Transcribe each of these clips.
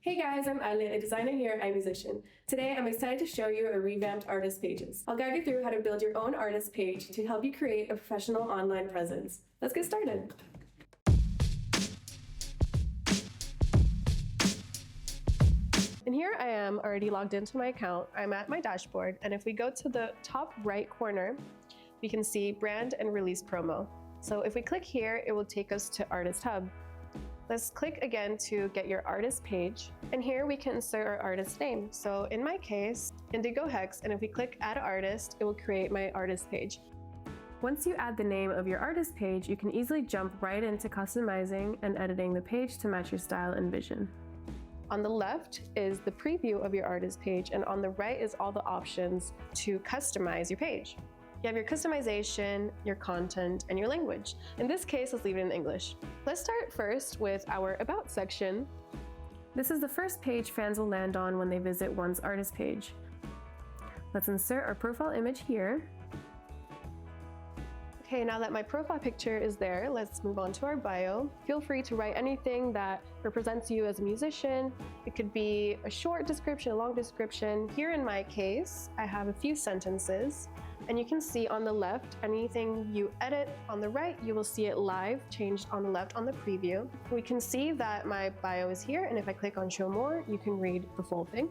Hey guys, I'm Adeline, a designer here at iMusician. Today, I'm excited to show you a revamped artist pages. I'll guide you through how to build your own artist page to help you create a professional online presence. Let's get started. And here I am already logged into my account. I'm at my dashboard, and if we go to the top right corner, we can see brand and release promo. So if we click here, it will take us to Artist Hub. Let's click again to get your artist page. And here we can insert our artist name. So in my case, Indigo Hex, and if we click Add Artist, it will create my artist page. Once you add the name of your artist page, you can easily jump right into customizing and editing the page to match your style and vision. On the left is the preview of your artist page, and on the right is all the options to customize your page. You have your customization, your content, and your language. In this case, let's leave it in English. Let's start first with our About section. This is the first page fans will land on when they visit one's artist page. Let's insert our profile image here. Okay, now that my profile picture is there, let's move on to our bio. Feel free to write anything that represents you as a musician. It could be a short description, a long description. Here in my case, I have a few sentences, and you can see on the left, anything you edit on the right, you will see it live, changed on the left on the preview. We can see that my bio is here, and if I click on show more, you can read the full thing.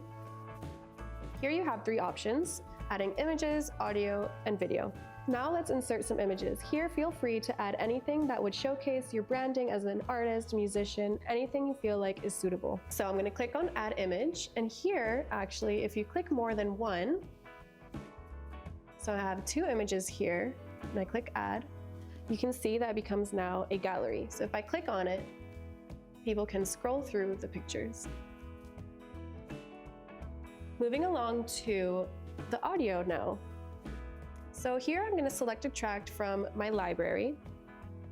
Here you have three options: adding images, audio, and video. Now let's insert some images. Here, feel free to add anything that would showcase your branding as an artist, musician, anything you feel like is suitable. So I'm going to click on Add Image, and here, actually, if you click more than one, so I have two images here, and I click Add, you can see that it becomes now a gallery. So if I click on it, people can scroll through the pictures. Moving along to the audio now. So here I'm going to select a track from my library.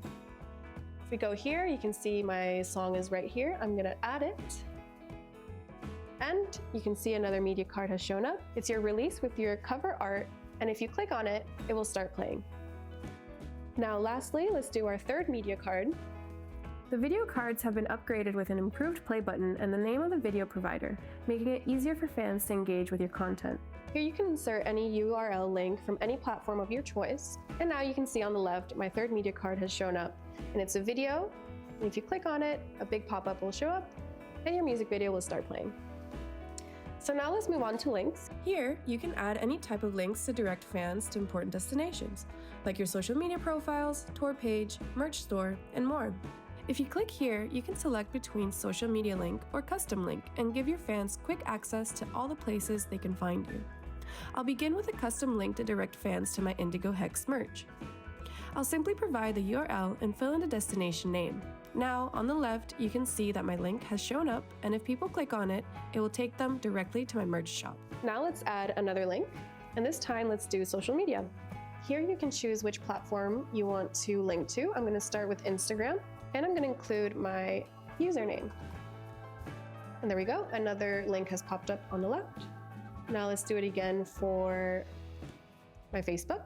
If we go here, you can see my song is right here. I'm going to add it. And you can see another media card has shown up. It's your release with your cover art, and if you click on it, it will start playing. Now lastly, let's do our third media card. The video cards have been upgraded with an improved play button and the name of the video provider, making it easier for fans to engage with your content. Here you can insert any URL link from any platform of your choice. And now you can see on the left, my third media card has shown up, and it's a video. And if you click on it, a big pop-up will show up and your music video will start playing. So now let's move on to links. Here, you can add any type of links to direct fans to important destinations, like your social media profiles, tour page, merch store, and more. If you click here, you can select between social media link or custom link and give your fans quick access to all the places they can find you. I'll begin with a custom link to direct fans to my Indigo Hex merch. I'll simply provide the URL and fill in the destination name. Now, on the left, you can see that my link has shown up, and if people click on it, it will take them directly to my merch shop. Now let's add another link, and this time let's do social media. Here you can choose which platform you want to link to. I'm going to start with Instagram, and I'm going to include my username. And there we go, another link has popped up on the left. Now let's do it again for my Facebook.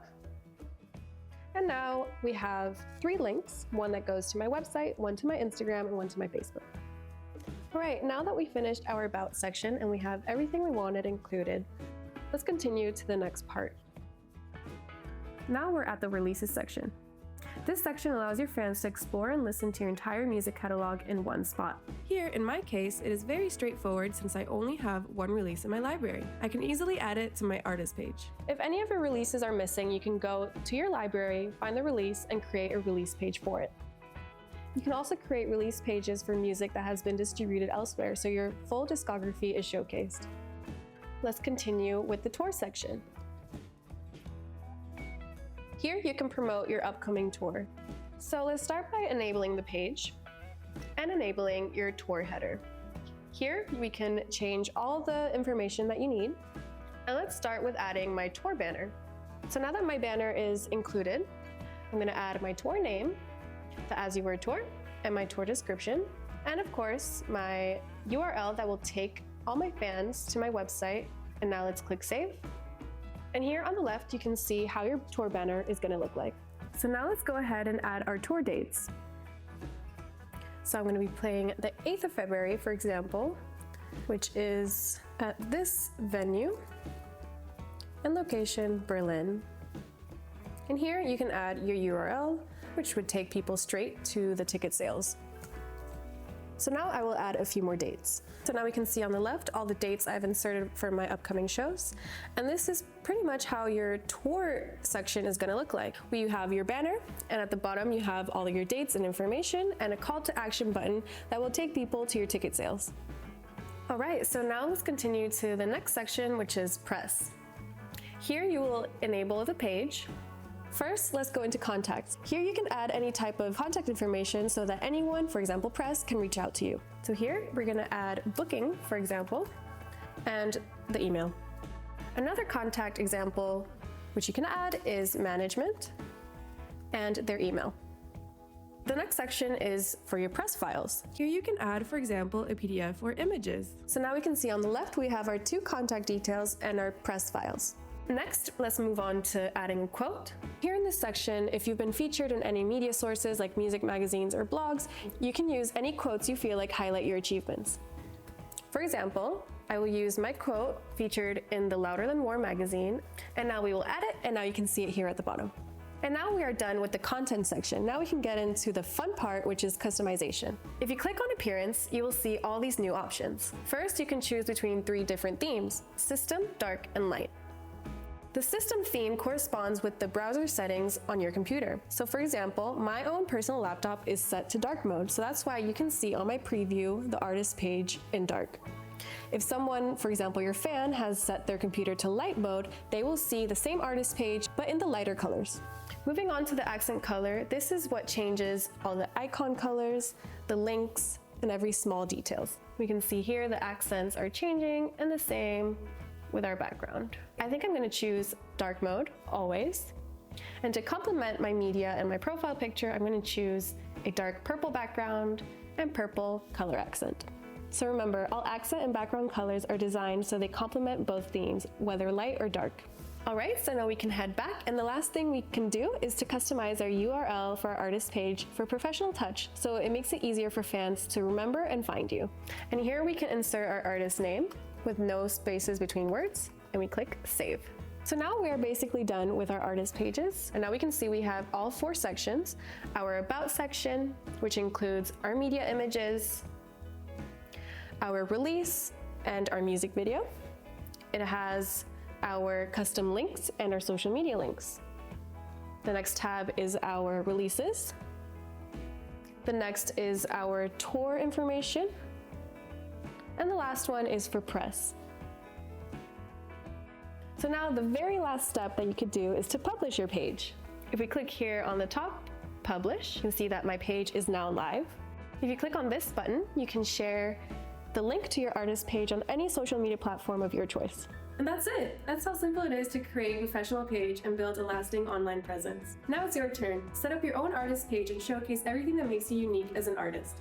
And now we have three links, one that goes to my website, one to my Instagram, and one to my Facebook. All right, now that we finished our About section and we have everything we wanted included, let's continue to the next part. Now we're at the Releases section. This section allows your fans to explore and listen to your entire music catalog in one spot. Here, in my case, it is very straightforward since I only have one release in my library. I can easily add it to my artist page. If any of your releases are missing, you can go to your library, find the release, and create a release page for it. You can also create release pages for music that has been distributed elsewhere, so your full discography is showcased. Let's continue with the tour section. Here you can promote your upcoming tour. So let's start by enabling the page and enabling your tour header. Here we can change all the information that you need. And let's start with adding my tour banner. So now that my banner is included, I'm going to add my tour name, the As You Were tour, and my tour description, and of course my URL that will take all my fans to my website. And now let's click Save. And here on the left, you can see how your tour banner is going to look like. So now let's go ahead and add our tour dates. So I'm going to be playing the 8th of February, for example. which is at this venue, and location Berlin. And here you can add your URL, which would take people straight to the ticket sales. So now I will add a few more dates. So now we can see on the left all the dates I've inserted for my upcoming shows. And this is pretty much how your tour section is gonna look like. You have your banner, and at the bottom you have all of your dates and information, and a call to action button that will take people to your ticket sales. All right, so now let's continue to the next section, which is press. Here you will enable the page. First, let's go into contacts. Here you can add any type of contact information so that anyone, for example press, can reach out to you. So here we're gonna add booking, for example, and the email. Another contact example which you can add is management and their email. The next section is for your press files. Here you can add, for example, a PDF or images. So now we can see on the left we have our 2 contact details and our press files. Next, let's move on to adding a quote. Here in this section, if you've been featured in any media sources like music magazines or blogs, you can use any quotes you feel like highlight your achievements. For example, I will use my quote featured in the Louder Than War magazine, and now we will add it, and now you can see it here at the bottom. And now we are done with the content section. Now we can get into the fun part, which is customization. If you click on appearance, you will see all these new options. First, you can choose between 3 different themes: system, dark, and light. The system theme corresponds with the browser settings on your computer. So for example, my own personal laptop is set to dark mode, so that's why you can see on my preview the artist page in dark. If someone, for example your fan, has set their computer to light mode, they will see the same artist page but in the lighter colors. Moving on to the accent color, this is what changes all the icon colors, the links, and every small details. We can see here the accents are changing, and the same with our background. I think I'm going to choose dark mode, always. And to complement my media and my profile picture, I'm going to choose a dark purple background and purple color accent. So remember, all accent and background colors are designed so they complement both themes, whether light or dark. All right, so now we can head back, and the last thing we can do is to customize our URL for our artist page for professional touch, so it makes it easier for fans to remember and find you. And here we can insert our artist name with no spaces between words, and we click save. So now we are basically done with our artist pages, and now we can see we have all 4 sections. Our about section, which includes our media images, our release, and our music video. It has our custom links and our social media links. The next tab is our releases. The next is our tour information. And the last one is for press. So now the very last step that you could do is to publish your page. If we click here on the top, publish, you can see that my page is now live. If you click on this button, you can share the link to your artist page on any social media platform of your choice. And that's it. That's how simple it is to create a professional page and build a lasting online presence. Now it's your turn. Set up your own artist page and showcase everything that makes you unique as an artist.